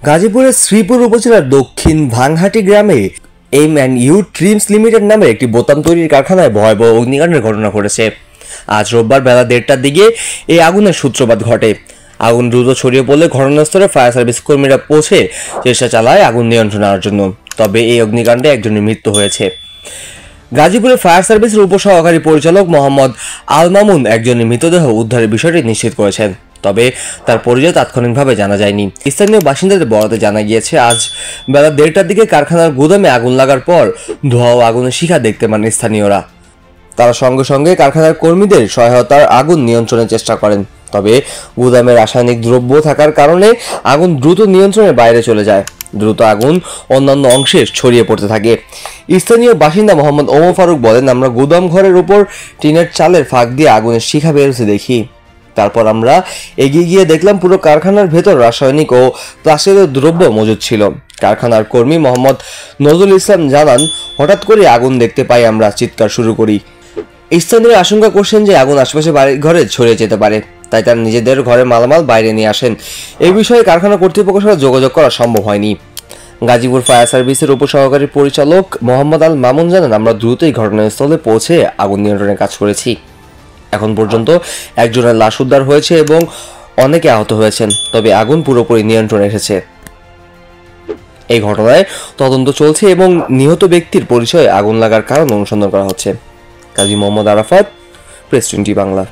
গাজীপুরের শ্রীপুর উপজেলার দক্ষিণ ভাংহাটি গ্রামে M&U ট্রিমস লিমিটেড নামে একটি বোতাম তৈরির কারখানায় ভয়াবহ অগ্নিকাণ্ডের ঘটনা ঘটেছে। আজ রোববার বেলা 1:30টার দিকে এই আগুনের সূত্রপাত ঘটে। আগুন দ্রুত ছড়িয়ে পড়লে ঘটনাস্থলে ফায়ার সার্ভিস কর্মীরা পৌঁছে চেষ্টা চালায় আগুন নিয়ন্ত্রণে আনার জন্য। তবে এই অগ্নিকাণ্ডে একজনের মৃত্যু হয়েছে। গাজীপুরের ফায়ার সার্ভিসের উপসহকারী পরিচালক মোহাম্মদ আল মামুন একজনের মৃতদেহ উদ্ধারের বিষয়টি নিশ্চিত করেছেন, তবে তার পরিচয় তাৎক্ষণিকভাবে জানা যায়নি। স্থানীয় বাসিন্দাদের বরাতে জানা গিয়েছে, আজ বেলা 1:30টার দিকে কারখানার গুদামে আগুন লাগার পর ধোঁয়া ও আগুনের শিখা দেখতে পান স্থানীয়রা। তারা সঙ্গে সঙ্গে কারখানার কর্মীদের সহায়তার আগুন নিয়ন্ত্রণের চেষ্টা করেন, তবে গুদামে রাসায়নিক দ্রব্য থাকার কারণে আগুন দ্রুত নিয়ন্ত্রণের বাইরে চলে যায়। দ্রুত আগুন অন্যান্য অংশে ছড়িয়ে পড়তে থাকে। স্থানীয় বাসিন্দা মোহাম্মদ ওমর ফারুক বলেন, আমরা গুদাম ঘরের উপর টিনের চালের ফাঁক দিয়ে আগুনের শিখা বেরোতে দেখি। তারপর আমরা এগিয়ে গিয়ে দেখলাম পুরো কারখানার ভেতর রাসায়নিক ও প্লাস্টিকের দ্রব্য মজুদ ছিল। কারখানার কর্মী মোহাম্মদ নজরুল ইসলাম জানান, হঠাৎ করে আগুন দেখতে পাই, আমরা চিৎকার শুরু করি। স্থানীয়রা আশঙ্কা করছেন যে আগুন আশেপাশে বাড়ির ঘরে ছড়িয়ে যেতে পারে, তাই তারা নিজেদের ঘরের মালামাল বাইরে নিয়ে আসেন। এই বিষয়ে কারখানা কর্তৃপক্ষের সাথে যোগাযোগ করা সম্ভব হয়নি। গাজীপুর ফায়ার সার্ভিসের উপসহকারী পরিচালক মোহাম্মদ আল মামুন জানান, আমরা দ্রুতই ঘটনাস্থলে পৌঁছে আগুন নিয়ন্ত্রণে কাজ করেছি। এখন পর্যন্ত একজনের লাশ উদ্ধার হয়েছে এবং অনেকে আহত হয়েছেন, তবে আগুন পুরোপুরি নিয়ন্ত্রণে এসেছে। এই ঘটনায় তদন্ত চলছে এবং নিহত ব্যক্তির পরিচয়ে আগুন লাগার কারণ অনুসন্ধান করা হচ্ছে। কাজী মোহাম্মদ আরাফাত, প্রেস 20 বাংলা।